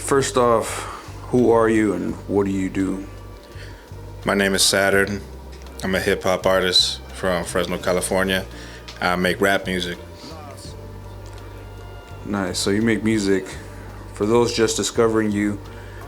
First off, who are you and what do you do? My name is Sadern. I'm a hip hop artist from Fresno, California. I make rap music. Nice. So you make music. For those just discovering you,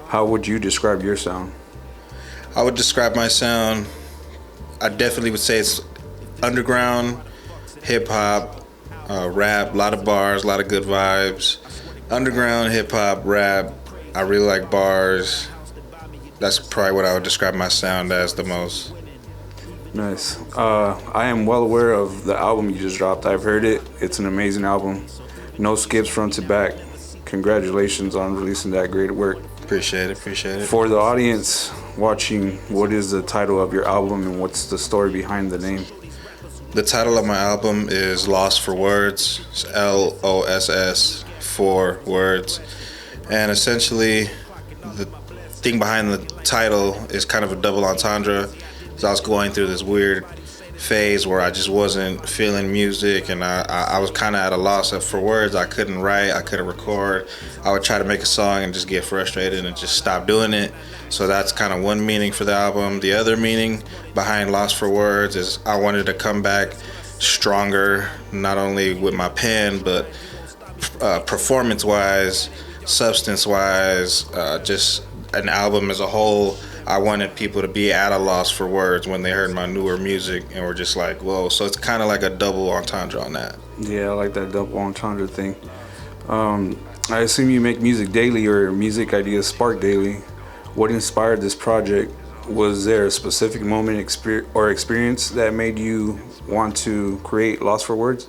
how would you describe your sound? I would describe my sound, I definitely would say it's underground, hip hop, rap, a lot of bars, a lot of good vibes. Underground, hip hop, rap. I really like bars. That's probably what I would describe my sound as the most. Nice. I am well aware of the album you just dropped. I've heard it. It's an amazing album. No skips front to back. Congratulations on releasing that great work. Appreciate it. For the audience watching, what is the title of your album and what's the story behind the name? The title of my album is Loss for Words. It's LOSS, 4 words. And essentially, the thing behind the title is kind of a double entendre. So I was going through this weird phase where I just wasn't feeling music, and I was kind of at a loss for words. I couldn't write, I couldn't record. I would try to make a song and just get frustrated and just stop doing it. So that's kind of one meaning for the album. The other meaning behind Lost for Words is I wanted to come back stronger, not only with my pen, but performance-wise, substance-wise, just an album as a whole. I wanted people to be at a loss for words when they heard my newer music and were just like, whoa. So it's kind of like a double entendre on that. Yeah, I like that double entendre thing. I assume you make music daily or music ideas spark daily. What inspired this project? Was there a specific moment or experience that made you want to create Lost for Words?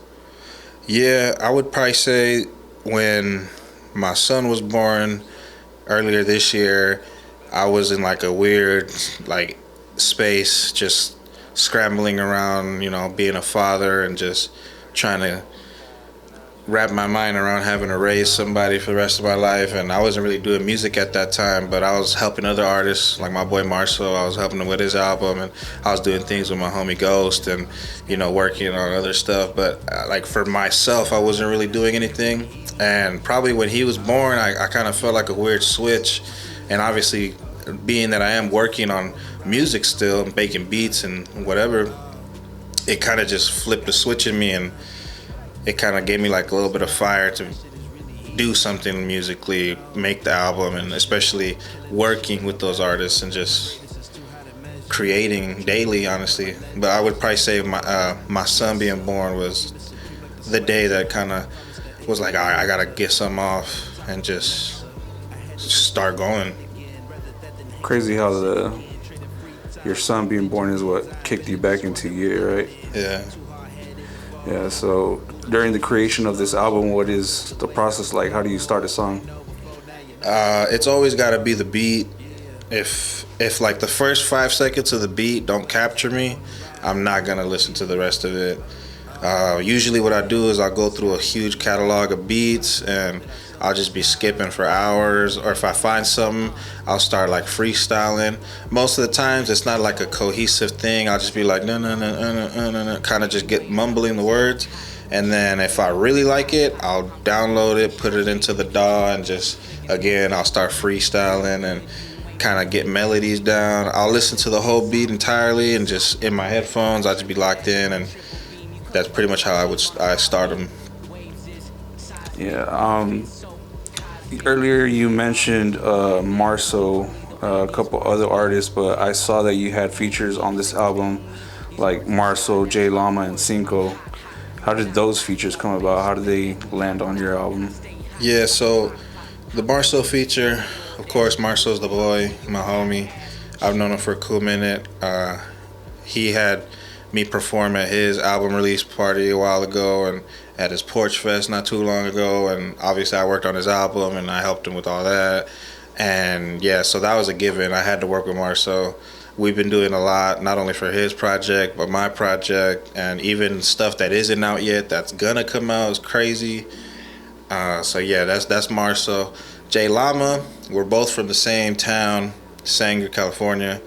Yeah, I would probably say when my son was born earlier this year, I was in like a weird space, just scrambling around, being a father and just trying to wrap my mind around having to raise somebody for the rest of my life. And I wasn't really doing music at that time, but I was helping other artists like my boy Marcel. I was helping him with his album, and I was doing things with my homie Ghost and working on other stuff. But for myself, I wasn't really doing anything. And probably when he was born, I kind of felt like a weird switch. And obviously, being that I am working on music still, making beats and whatever, it kind of just flipped a switch in me, and it kind of gave me like a little bit of fire to do something musically, make the album, and especially working with those artists and just creating daily, honestly. But I would probably say my son being born was the day that kind of was like, all right, I gotta get something off and just start going. Crazy how your son being born is what kicked you back into gear, right? Yeah. Yeah, so during the creation of this album, what is the process like? How do you start a song? It's always got to be the beat. If like the first 5 seconds of the beat don't capture me, I'm not gonna listen to the rest of it. Usually what I do is I'll go through a huge catalog of beats and I'll just be skipping for hours, or if I find something, I'll start like freestyling. Most of the times it's not like a cohesive thing. I'll just be like no, kind of just get mumbling the words. And then if I really like it, I'll download it, put it into the DAW, and just, again, I'll start freestyling and kind of get melodies down. I'll listen to the whole beat entirely, and just in my headphones, I'll just be locked in, and that's pretty much how I start them. Yeah. Earlier you mentioned Marso, a couple other artists, but I saw that you had features on this album like Marso, J Llama, and Cinco. How did those features come about? How did they land on your album? Yeah, so the Marso feature, of course, Marso's the boy, my homie. I've known him for a cool minute. He had me perform at his album release party a while ago and at his Porch Fest not too long ago, and obviously I worked on his album and I helped him with all that. And yeah, so that was a given. I had to work with Marso. We've been doing a lot, not only for his project, but my project, and even stuff that isn't out yet that's gonna come out is crazy. So yeah, that's Marso. J Llama, we're both from the same town, Sanger, California.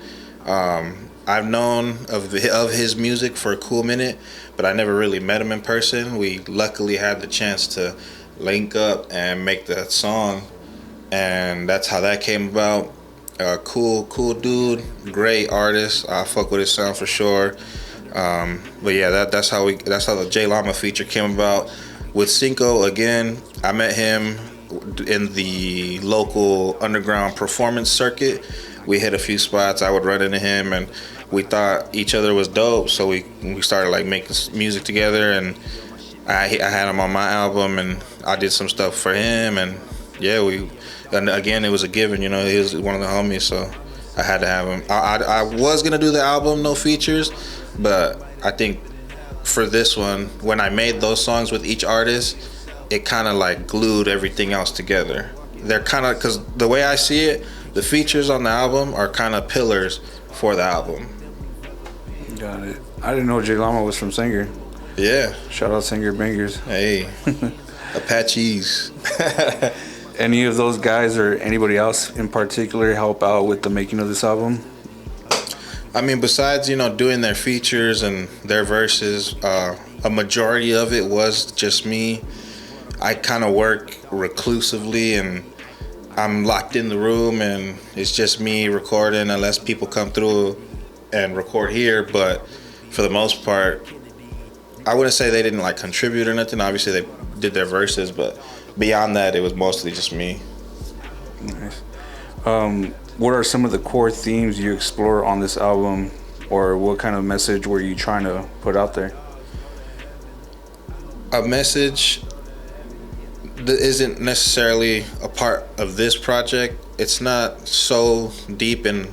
I've known of his music for a cool minute, but I never really met him in person. We luckily had the chance to link up and make that song. and that's how that came about. Cool dude, great artist. I fuck with his sound for sure. But yeah, that's how the J Llama feature came about. With Cinco again, I met him in the local underground performance circuit. We hit a few spots. I would run into him, and we thought each other was dope. So we started like making music together, and I had him on my album, and I did some stuff for him, and yeah, and again, it was a given. You know, he was one of the homies, so I had to have him. I was gonna do the album, no features, but I think for this one, when I made those songs with each artist, it kind of like glued everything else together. They're kind of, because the way I see it, the features on the album are kind of pillars for the album. Got it. I didn't know J Llama was from Sanger. Yeah. Shout out Sanger Bangers. Hey, Apaches. Any of those guys or anybody else in particular help out with the making of this album? I mean, besides, doing their features and their verses, a majority of it was just me. I kind of work reclusively, and I'm locked in the room, and it's just me recording unless people come through and record here. But for the most part, I wouldn't say they didn't like contribute or nothing. Obviously, they did their verses, but beyond that, it was mostly just me. Nice. What are some of the core themes you explore on this album, or what kind of message were you trying to put out there? A message that isn't necessarily a part of this project. It's not so deep and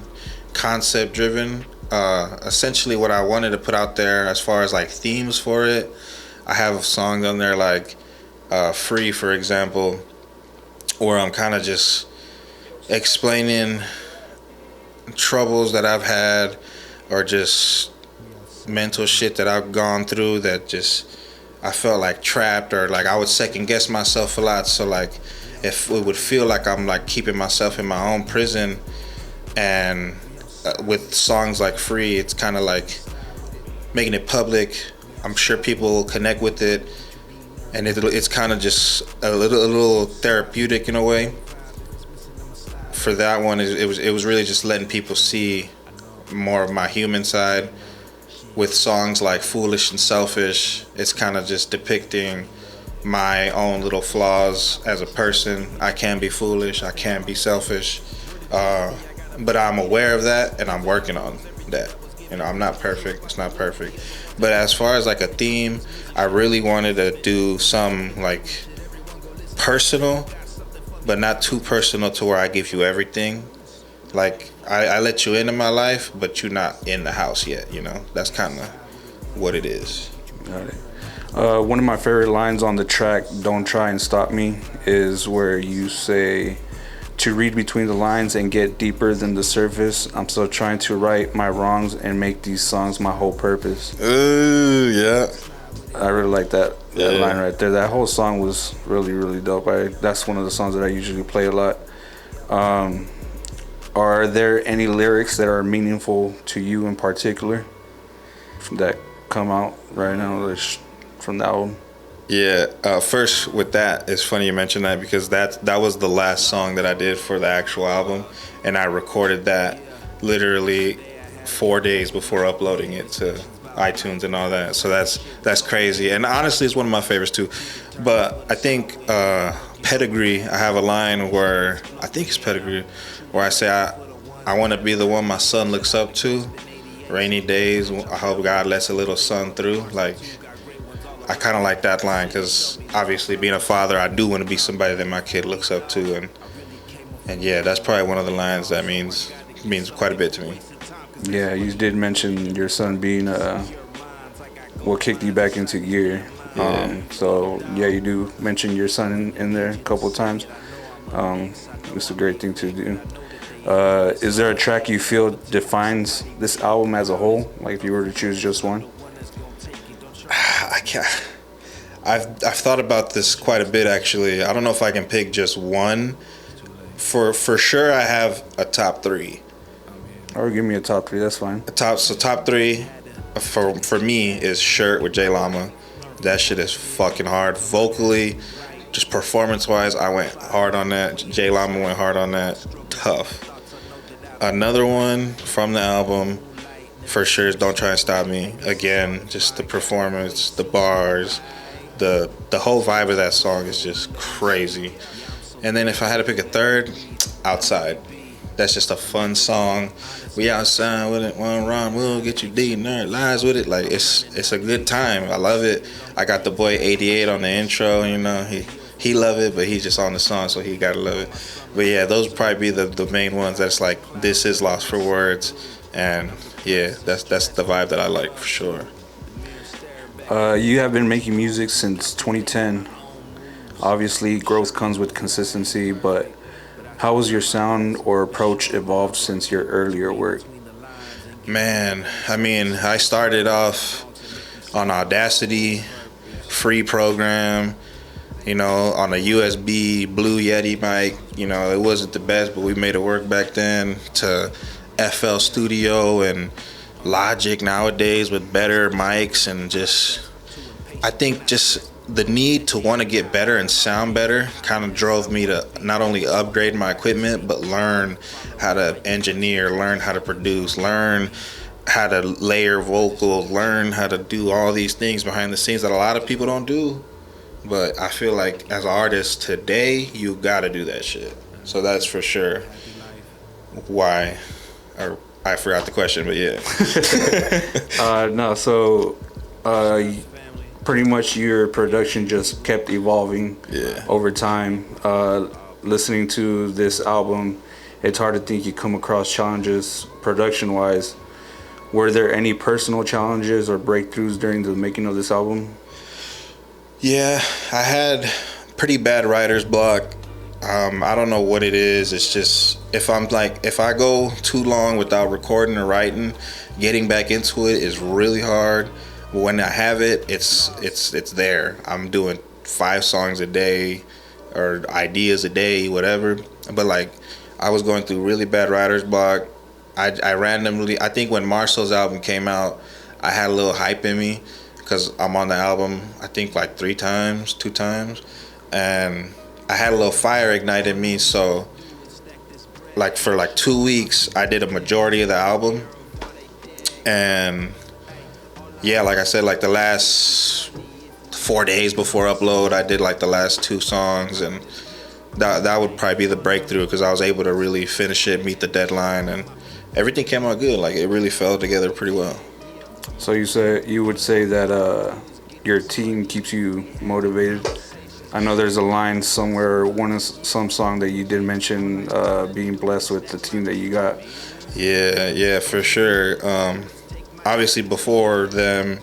concept driven. Essentially, what I wanted to put out there as far as like themes for it, I have songs on there like Free, for example, where I'm kind of just explaining troubles that I've had, or just mental shit that I've gone through that just I felt like trapped, or like I would second guess myself a lot. So like if it would feel like I'm like keeping myself in my own prison, and with songs like Free, it's kind of like making it public. I'm sure people will connect with it, and it's kind of just a little therapeutic in a way. For that one, it was really just letting people see more of my human side. With songs like Foolish and Selfish, it's kind of just depicting my own little flaws as a person. I can be foolish, I can be selfish, but I'm aware of that, and I'm working on that. I'm not perfect, it's not perfect. But as far as like a theme, I really wanted to do some like personal, but not too personal to where I give you everything. Like I let you into my life, but you're not in the house yet. That's kind of what it is. Got it. One of my favorite lines on the track, Don't Try and Stop Me, is where you say, to read between the lines and get deeper than the surface, I'm still trying to right my wrongs and make these songs my whole purpose. Ooh, yeah. I really like that line right there. That whole song was really, really dope. That's one of the songs that I usually play a lot. Are there any lyrics that are meaningful to you in particular that come out right now from the album? Yeah. First, with that, it's funny you mentioned that, because that was the last song that I did for the actual album, and I recorded that literally 4 days before uploading it to iTunes and all that. So that's crazy, and honestly, it's one of my favorites too. But I think Pedigree, I have a line where I think it's Pedigree, where I say I want to be the one my son looks up to. Rainy days, I hope God lets a little sun through. Like, I kind of like that line, because obviously being a father, I do want to be somebody that my kid looks up to, and yeah, that's probably one of the lines that means quite a bit to me. Yeah, you did mention your son being what kicked you back into gear. Yeah. So yeah, you do mention your son in there a couple of times. It's a great thing to do. Is there a track you feel defines this album as a whole? Like if you were to choose just one? I can't. I've thought about this quite a bit, actually. I don't know if I can pick just one. For sure, I have a top three. Or give me a top three. That's fine. Top three for me is Shirt with J Llama. That shit is fucking hard. Vocally, just performance wise, I went hard on that. J Llama went hard on that. Tough. Another one from the album for sure is Don't Try and Stop Me. Again, just the performance, the bars, the whole vibe of that song is just crazy. And then if I had to pick a third, Outside. That's just a fun song. We outside with it, one rhyme, we'll get you deep, nerd lies with it. Like it's a good time. I love it. I got the boy 88 on the intro. You know, he love it, but he's just on the song, so he gotta love it. But yeah, those would probably be the main ones. That's like, this is Lost for Words, and yeah, that's the vibe that I like for sure. You have been making music since 2010. Obviously, growth comes with consistency, but how has your sound or approach evolved since your earlier work? Man, I mean, I started off on Audacity, free program, you know, on a USB Blue Yeti mic. You know, it wasn't the best, but we made it work back then, to FL Studio and Logic nowadays with better mics, and just, I think just the need to want to get better and sound better kind of drove me to not only upgrade my equipment, but learn how to engineer, learn how to produce, learn how to layer vocals, learn how to do all these things behind the scenes that a lot of people don't do. But I feel like as an artist today, you gotta do that shit. So that's for sure why, or I forgot the question, but yeah. No, so pretty much your production just kept evolving over time. Listening to this album, it's hard to think you come across challenges production-wise. Were there any personal challenges or breakthroughs during the making of this album? Yeah, I had pretty bad writer's block. I don't know what it is. It's just, if I go too long without recording or writing, getting back into it is really hard. But when I have it, it's there. I'm doing 5 songs a day or ideas a day, whatever. But like, I was going through really bad writer's block. I randomly, I think when Marcel's album came out, I had a little hype in me, because I'm on the album, I think like 2 times, and I had a little fire ignite in me. So like for like 2 weeks, I did a majority of the album, and yeah, like I said, like the last 4 days before upload, I did like the last 2 songs, and that would probably be the breakthrough, because I was able to really finish it, meet the deadline, and everything came out good. Like, it really fell together pretty well. So you would say that your team keeps you motivated. I know there's a line somewhere, some song that you did mention, being blessed with the team that you got. Yeah, for sure. Obviously, before them,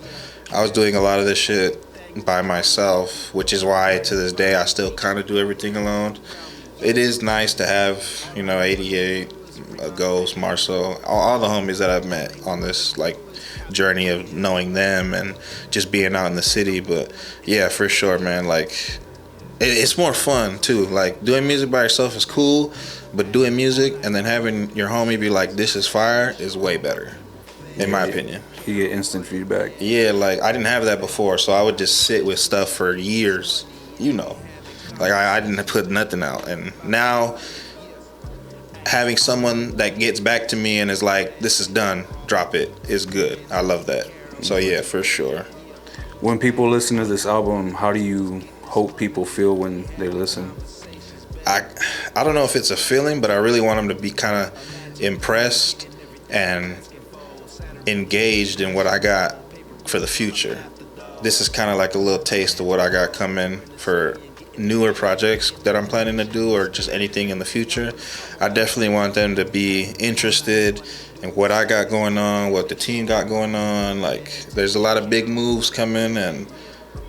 I was doing a lot of this shit by myself, which is why to this day I still kind of do everything alone. It is nice to have, 88, Ghost, Marcel, all the homies that I've met on this like journey of knowing them and just being out in the city. But yeah, for sure, man, like it's more fun too. Like, doing music by yourself is cool, but doing music and then having your homie be like, this is fire, is way better, in my opinion. You get instant feedback. Yeah, like I didn't have that before, so I would just sit with stuff for years, like I didn't put nothing out. And now having someone that gets back to me and is like, this is done, drop it, is good. I love that. So yeah, for sure. When people listen to this album, how do you hope people feel when they listen? I don't know if it's a feeling, but I really want them to be kind of impressed and engaged in what I got for the future. This is kind of like a little taste of what I got coming for newer projects that I'm planning to do, or just anything in the future. I definitely want them to be interested in what I got going on, what the team got going on. Like, there's a lot of big moves coming, and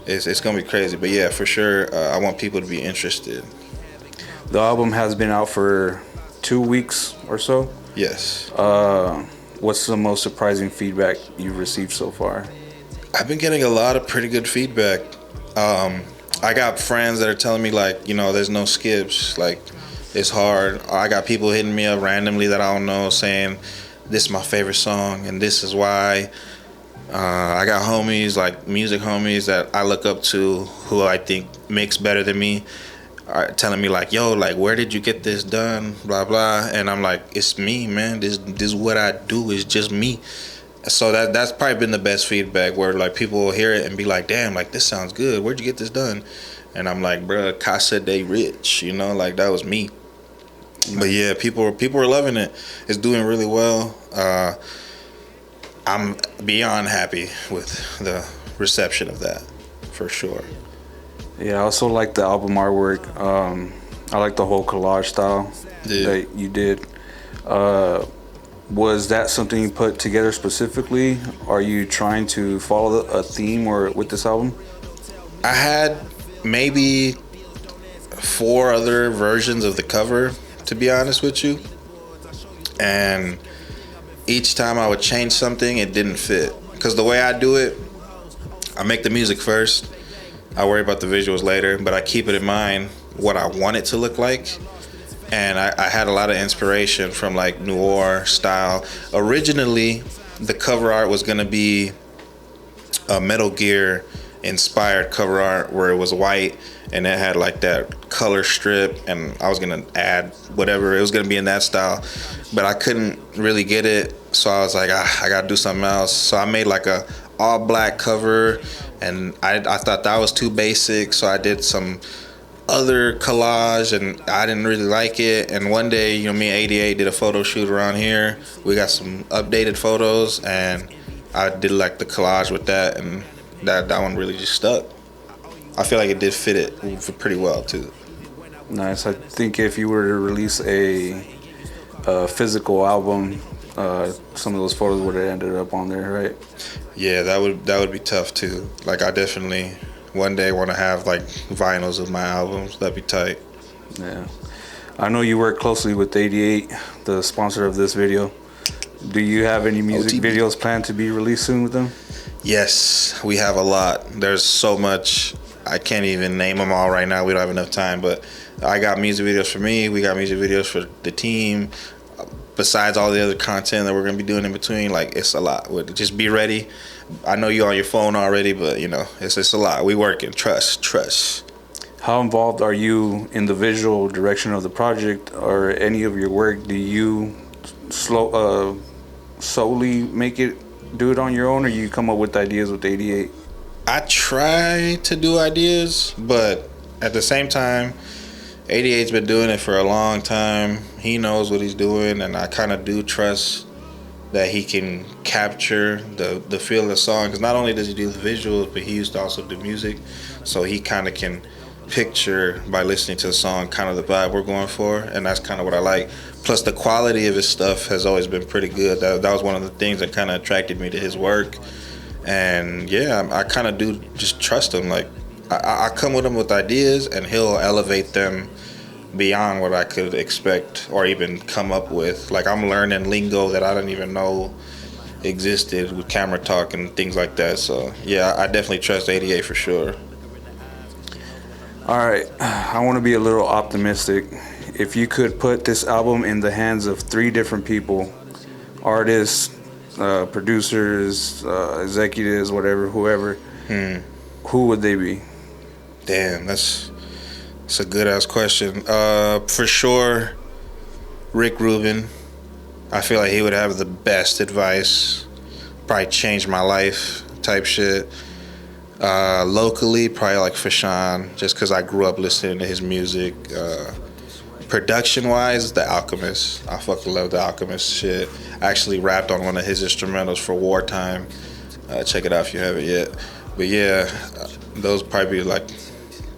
it's gonna be crazy. But yeah, for sure, I want people to be interested. The album has been out for 2 weeks or so. Yes. What's the most surprising feedback you've received so far? I've been getting a lot of pretty good feedback. I got friends that are telling me, like, there's no skips, like, it's hard. I got people hitting me up randomly that I don't know, saying this is my favorite song and this is why. I got homies, like music homies that I look up to, who I think mix better than me, are telling me like, "Yo, like, where did you get this done?" Blah blah, and I'm like, "It's me, man. This is what I do. It's just me." So that's probably been the best feedback, where like people will hear it and be like, "Damn, like this sounds good. Where'd you get this done?" And I'm like, "Bruh, Casa de Rich, like that was me." But yeah, people are loving it. It's doing really well. I'm beyond happy with the reception of that, for sure. Yeah, I also like the album artwork. I like the whole collage style Yeah. that you did. Uh, was that something you put together specifically? Are you trying to follow a theme or with this album? I had maybe 4 other versions of the cover, to be honest with you, and each time I would change something, it didn't fit. Because the way I do it, I make the music first. I worry about the visuals later, but I keep it in mind what I want it to look like. And I had a lot of inspiration from like noir style. Originally, the cover art was gonna be a Metal Gear inspired cover art where it was white and it had like that color strip, and I was gonna add whatever it was gonna be in that style, but I couldn't really get it, so I was like, I gotta do something else. So I made like a all black cover, and I thought that was too basic, so I did some other collage, and I didn't really like it. And one day, me and 88 did a photo shoot around here. We got some updated photos, and I did like the collage with that, and that one really just stuck. I feel like it did fit it pretty well too. Nice. I think if you were to release a physical album, some of those photos would have ended up on there, right? Yeah, that would be tough too. Like I definitely one day want to have like vinyls of my albums. That'd be tight. Yeah. I know you work closely with 88, the sponsor of this video. Do you have any music OTB. videos planned to be released soon with them? Yes, we have a lot. There's so much. I can't even name them all right now. We don't have enough time, but I got music videos for me. We got music videos for the team. Besides all the other content that we're gonna be doing in between, like it's a lot. Just be ready. I know you're on your phone already, but it's a lot. We working. Trust. How involved are you in the visual direction of the project or any of your work? Do you solely do it on your own, or you come up with ideas with 88? I try to do ideas, but at the same time, 88's been doing it for a long time. He knows what he's doing, and I kind of do trust that he can capture the feel of the song. Because not only does he do the visuals, but he used to also do music, so he kind of can picture by listening to the song kind of the vibe we're going for, and that's kind of what I like. Plus, the quality of his stuff has always been pretty good. That was one of the things that kind of attracted me to his work. And yeah, I kind of do just trust him. Like I come with him with ideas, and he'll elevate them beyond what I could expect or even come up with. Like I'm learning lingo that I didn't even know existed with camera talk and things like that. So yeah, I definitely trust 88 for sure. All right, I want to be a little optimistic. If you could put this album in the hands of 3 different people, artists, producers, executives, whatever, whoever, who would they be? Damn, that's a good ass question. For sure, Rick Rubin. I feel like he would have the best advice. Probably change my life type shit. Locally, probably like Fashawn, just because I grew up listening to his music. Production-wise, The Alchemist. I fucking love The Alchemist shit. I actually rapped on one of his instrumentals for Wartime. Check it out if you haven't yet. But yeah, those probably be like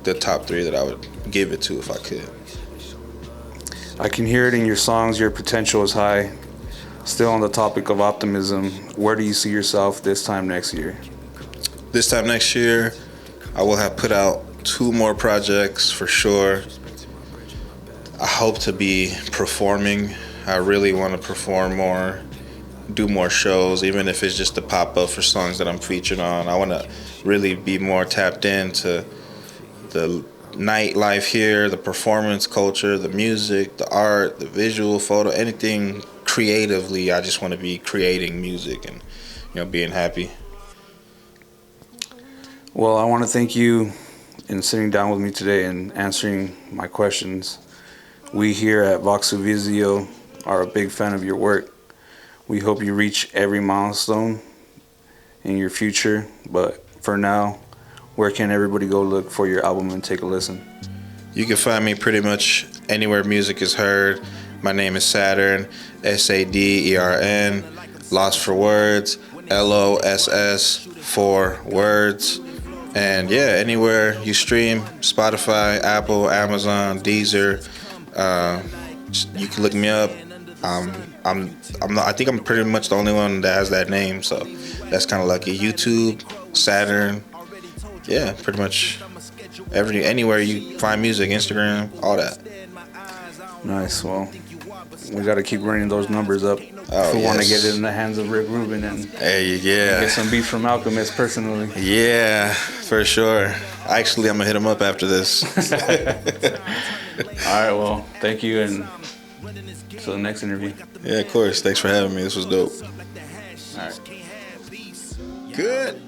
the top 3 that I would give it to if I could. I can hear it in your songs. Your potential is high. Still on the topic of optimism, where do you see yourself this time next year? This time next year, I will have put out 2 more projects for sure. I hope to be performing. I really want to perform more, do more shows, even if it's just to pop up for songs that I'm featured on. I want to really be more tapped into the nightlife here, the performance culture, the music, the art, the visual, photo, anything creatively. I just want to be creating music and being happy. Well, I want to thank you in sitting down with me today and answering my questions. We here at Voxu Visio are a big fan of your work. We hope you reach every milestone in your future. But for now, where can everybody go look for your album and take a listen? You can find me pretty much anywhere music is heard. My name is Sadern, Sadern, Loss for Words, LOSS for Words. And yeah, anywhere you stream, Spotify, Apple, Amazon, Deezer, you can look me up. I think I'm pretty much the only one that has that name, so that's kind of lucky. YouTube, Saturn, yeah, pretty much anywhere you find music, Instagram, all that. Nice. Well, we got to keep running those numbers up if we want to get it in the hands of Rick Rubin and Hey, yeah, get some beats from Alchemist personally. yeah, for sure. Actually, I'm gonna hit him up after this. All right. Well, thank you, and till the next interview. Yeah, of course. Thanks for having me. This was dope. All right. Good.